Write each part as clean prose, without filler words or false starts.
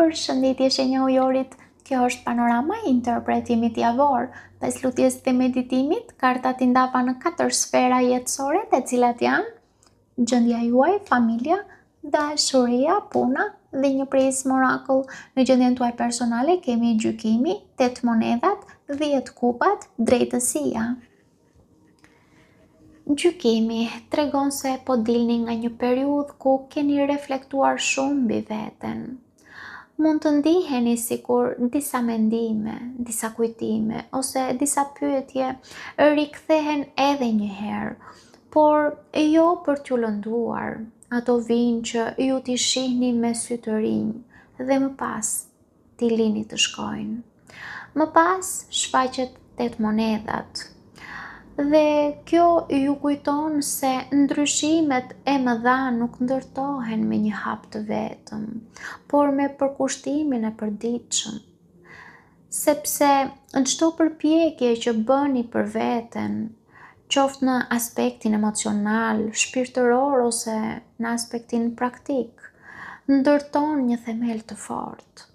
Përshëndetje shenja ujorit, kjo është panorama e interpretimit javor. Pas lutjes dhe meditimit, kartat i ndapa në 4 sfera jetësore, të cilat janë gjendja juaj, familja, dashuria, puna dhe një prismë orakull. Në gjendjen tuaj personale kemi gjykimi, 8 monedhat, 10 kupat, drejtësia. Gjykimi tregon se po dilni nga një periudhë ku keni reflektuar shumë mbi veten. Mund të ndiheni sikur disa mendime, disa kujtime ose disa pyetje rikthehen edhe një herë, por jo për t'ju lënduar. Ato vijnë që ju t'i shihni me sy të rinj dhe më pas t'i lini të shkojnë. Më pas shfaqet 8 monedhat. Dhe kjo ju kujton se ndryshimet e mëdha nuk ndërtohen me një hap të vetëm, por me përkushtimin e përditshëm. Sepse çdo përpjekje që bëni për veten, qoftë në aspektin emocional, shpirtëror ose në aspektin praktik, ndërton një themel të fortë.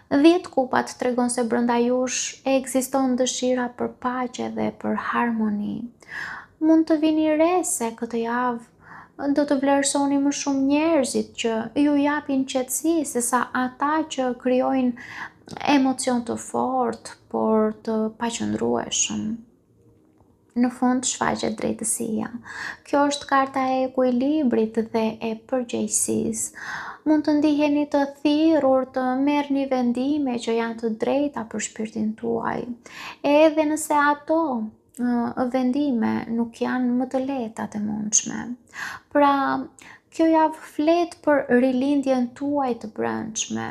10 kupat tregon se brenda jush ekziston dëshira për paqe dhe për harmoni. Mund të vini re se këtë javë do të vlerësoni më shumë njerëzit që ju japin qetësi sesa ata që krijojnë emocion të fortë, por të paqëndrueshëm. Në fund shfaqet drejtësia. Kjo është karta e ekuilibrit dhe e përgjegjësisë. Mund të ndiheni të thirrur të merrni vendime që janë të drejta për shpirtin tuaj, edhe nëse ato vendime nuk janë më të lehta të mundshme. Pra, kjo javë flet për rilindjen tuaj të brendshme.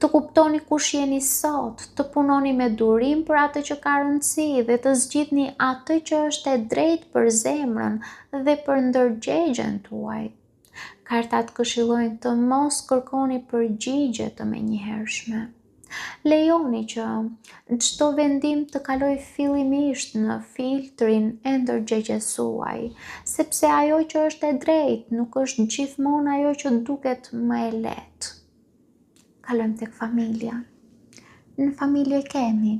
Të kuptoni kush jeni sot, të punoni me durim për atë që ka rëndësi dhe të zgjidhni atë që është e drejtë për zemrën dhe për ndërgjegjen tuaj. Kartat këshillojnë të mos kërkoni përgjigje të menjëhershme. Lejoni që çdo vendim të kaloj fillimisht në filtrin e ndërgjegjes suaj, sepse ajo që është e drejtë nuk është gjithmonë ajo që duket më e lehtë. Kalojmë tek familja. Në familje kemi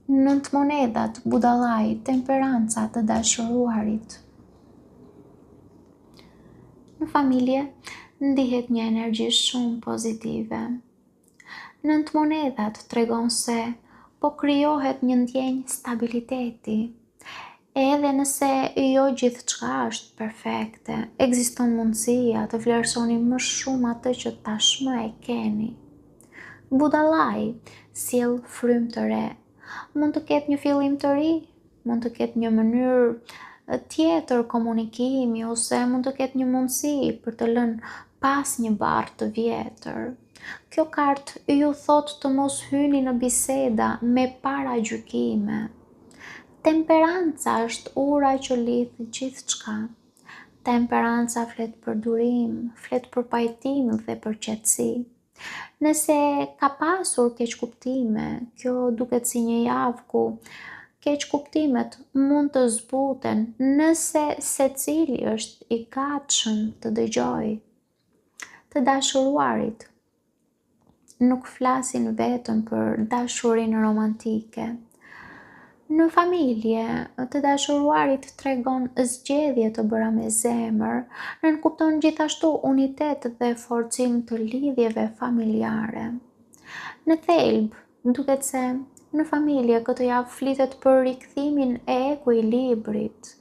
9 monedhat, budallaj, temperanca, të dashuruarit. Në familje ndihet një energji shumë pozitive. 9 monedhat tregon se po krijohet një ndjenjë stabiliteti. Edhe nëse jo gjithçka është perfekte, ekziston mundësia të vlerësoni më shumë atë që tashmë e keni. Budallaj sjell frymë të re. Mund të ketë një fillim të ri, mund të ketë një mënyrë tjetër komunikimi ose mund të ketë një mundësi për të lënë pas një barë të vjetër. Kjo kartë ju thot të mos hyni në biseda me paragjykime. Temperanca është ura që lidh gjithçka. Temperanca flet për durim, flet për pajtim dhe për qetësi. Nëse ka pasur keqkuptime, kjo duket si një javë ku keqkuptimet mund të zbuten nëse secili është i gatshëm të dëgjojë. Të dashuruarit nuk flasin vetëm për dashurinë romantike. Në familje, të dashuruarit tregon zgjedhje të bëra me zemër, nënkupton gjithashtu unitet dhe forcim të lidhjeve familjare. Në thelb, duket se në familje këtë javë flitet për rikthimin e ekuilibrit.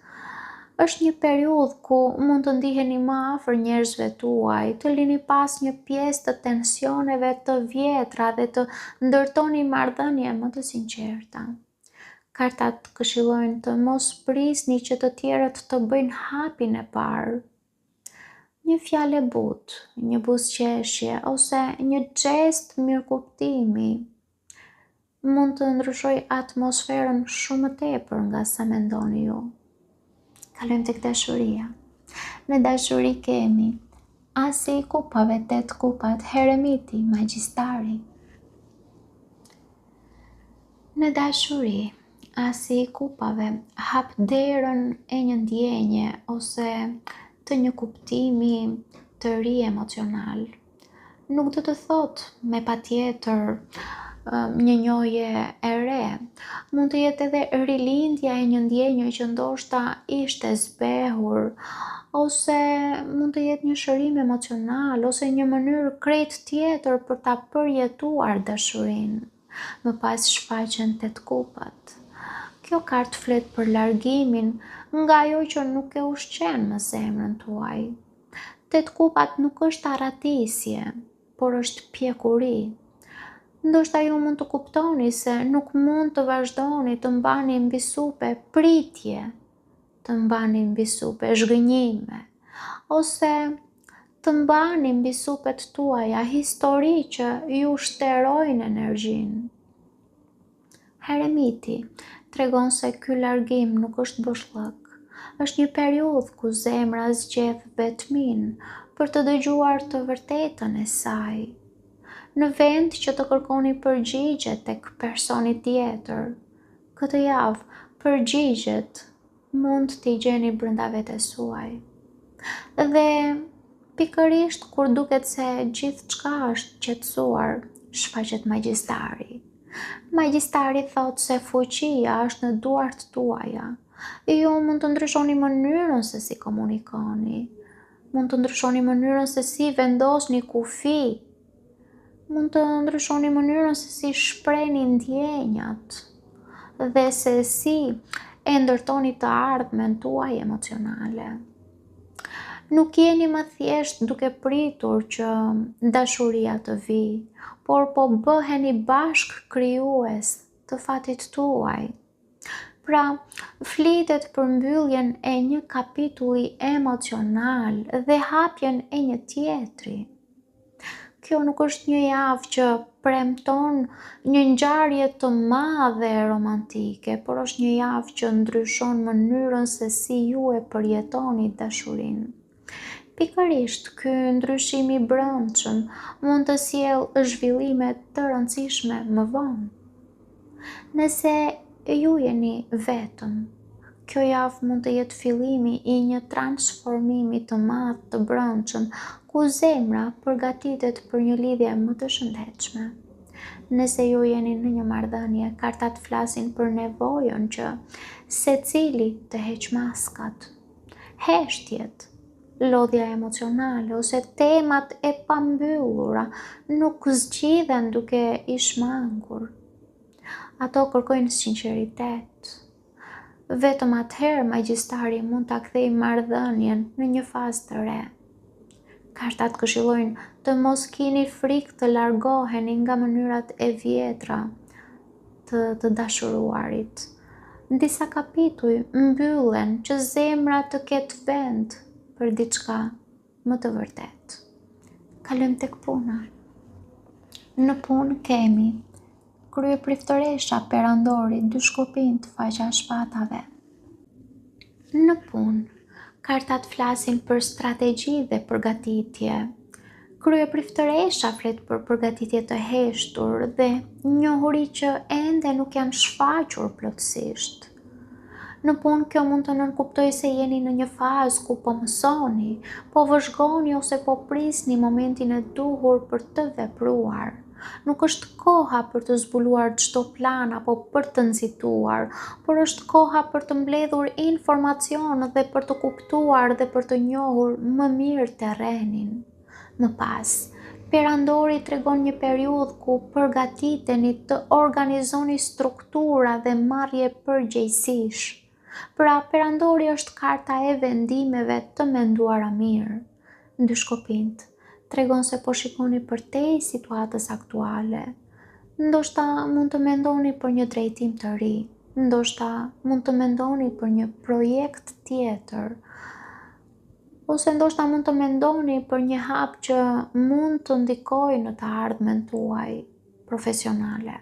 Është një periudhë ku mund të ndiheni më afër njerëzve tuaj, të lini pas një pjesë të tensioneve të vjetra dhe të ndërtoni marrëdhënie më të sinqerta. Kartat këshillojnë të mos prisni që të tjerët të bëjnë hapin e parë. Një fjalë e butë, një buzëqeshje ose një gest mirëkuptimi mund të ndryshojë atmosferën shumë më tepër nga sa mendoni ju. Kalojmë tek dashuria. Në dashuri kemi Asi i kupave, 8 kupat, Heremiti, Magjistari. Në dashuri, Asi i kupave hap derën e një ndjenje ose të një kuptimi të ri emocional. nuk do të thot me patjetër një njohje e re. Mund të jetë edhe rilindja e një ndjenje që ndoshta ishte zbehur, ose mund të jetë një shërim emocional, ose një mënyrë krejt tjetër për ta përjetuar dashurinë. Më pas shfaqen 8 kupat. Kjo kartë flet për largimin nga ajo që nuk e ushqen më zemrën tuaj. 8 kupat nuk është arratisje, por është pjekuri. Ndoshta ju mund të kuptoni se nuk mund të vazhdoni të mbani mbi supe pritje, të mbani mbi supe zhgënjime, ose të mbani mbi supet tuaja histori që ju shterojnë energjinë. Heremiti tregon se ky largim nuk është boshllëk, është një periudhë ku zemra zgjedh vetminë për të dëgjuar të vërtetën e saj. Në vend që të kërkoni përgjigje tek personi tjetër, këtë javë përgjigjet mund t'i gjeni brenda vetes suaj. Dhe pikërisht kur duket se gjithçka është qetësuar, shfaqet magjistari. Magjistari thot se fuqia është në duart tuaja. Ju mund të ndryshoni mënyrën se si komunikoni, mund të ndryshoni mënyrën se si vendosni kufi, mund të ndryshoni mënyrën se si shprehni ndjenjat dhe se si e ndërtoni të ardhmen tuaj emocionale. Nuk jeni më thjesht duke pritur që dashuria të vi, por po bëheni bashk krijues të fatit tuaj. Pra, flitet për mbylljen e një kapitulli emocional dhe hapjen e një tjetri. Kjo nuk është një javë që premton një ngjarje të madhe e romantike, por është një javë që ndryshon mënyrën se si ju e përjetoni dashurinë. Pikërisht, ky ndryshim i brendshëm mund të sjellë zhvillime të rëndësishme më vonë. Nëse ju jeni vetëm, kjo javë mund të jetë fillimi i një transformimi të madh të brendshëm, ku zemra përgatitet për një lidhje më të shëndetshme. Nëse ju jeni në një marrëdhënie, kartat flasin për nevojën që secili të heq maskat, heshtjet, lodhja emocionale ose temat e pambyllura nuk zgjidhen duke i shmangur. Ato kërkojnë sinqeritet. Vetëm atëherë magjistari mund ta kthejë marrëdhënien në një fazë të re. Kartat këshillojnë të mos kini frikë të largoheni nga mënyrat e vjetra të dashuruarit. Disa kapituj mbyllen që zemra të ketë vend për diçka më të vërtetë. Kalojmë tek puna. Në punë kemi kryepriftëresha perandori, 2 shkopinj të faqja e shpatave. Në punë, kartat flasin për strategji dhe përgatitje. Kryepriftëresha flet për përgatitje të heshtur dhe njohuri që ende nuk janë shfaqur plotësisht. Në punë kjo mund të nënkuptoj se jeni në një fazë ku po mësoni, po vëzhgoni ose po prisni momentin e duhur për të vepruar. Nuk është koha për të zbuluar çdo plan apo për të nxituar, por është koha për të mbledhur informacion dhe për të kuptuar dhe për të njohur më mirë terrenin. Më pas, perandori tregon një periudhë ku përgatiteni të organizoni struktura dhe marrje përgjegjësish. Pra, perandori është karta e vendimeve të menduara mirë. 2 shkopinjt tregon se po shikoni përtej situatës aktuale. Ndoshta mund të mendoni për një drejtim të ri, ndoshta mund të mendoni për një projekt tjetër, ose ndoshta mund të mendoni për një hap që mund të ndikojë në të ardhmen tuaj profesionale.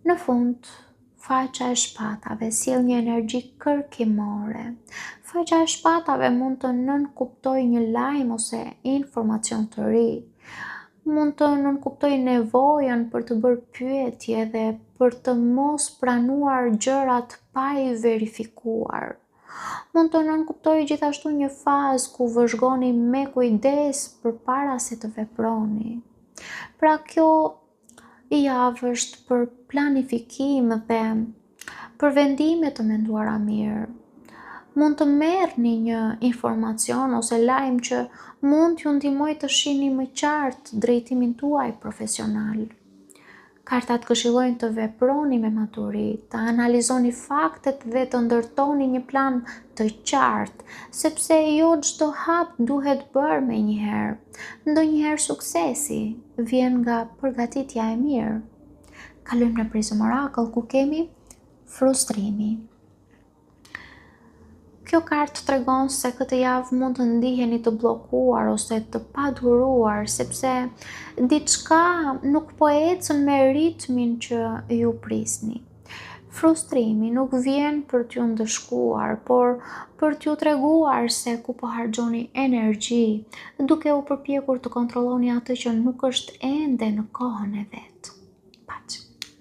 Në fund, faqja e shpatave sjell një energji kërkimore. Faqja e shpatave mund të nënkuptojë një lajm ose informacion të ri. Mund të nënkuptojë nevojën për të bërë pyetje dhe për të mos pranuar gjërat pa i verifikuar. Mund të nënkuptojë gjithashtu një fazë ku vëzhgoni me kujdes përpara se të veproni. Pra kjo javë është për planifikim dhe për vendime të menduara mirë. Mund të merrni një informacion ose lajm që mund t'ju ndihmojë të shihni më qartë drejtimin tuaj profesional. Kartat këshillojnë të veproni me maturi, të analizoni faktet dhe të ndërtoni një plan të qartë, sepse jo çdo hap duhet bërë menjëherë. Ndonjëherë suksesi vjen nga përgatitja e mirë. Kalojmë në prizën Oracle ku kemi frustrimi. Kjo kartë tregon se këtë javë mund të ndiheni të bllokuar ose të paduruar sepse diçka nuk po ecën me ritmin që ju prisni. Frustrimi nuk vjen për t'ju ndëshkuar, por për t'ju treguar se ku po harxhoni energji, duke u përpjekur të kontrolloni atë që nuk është ende në kohën e vet.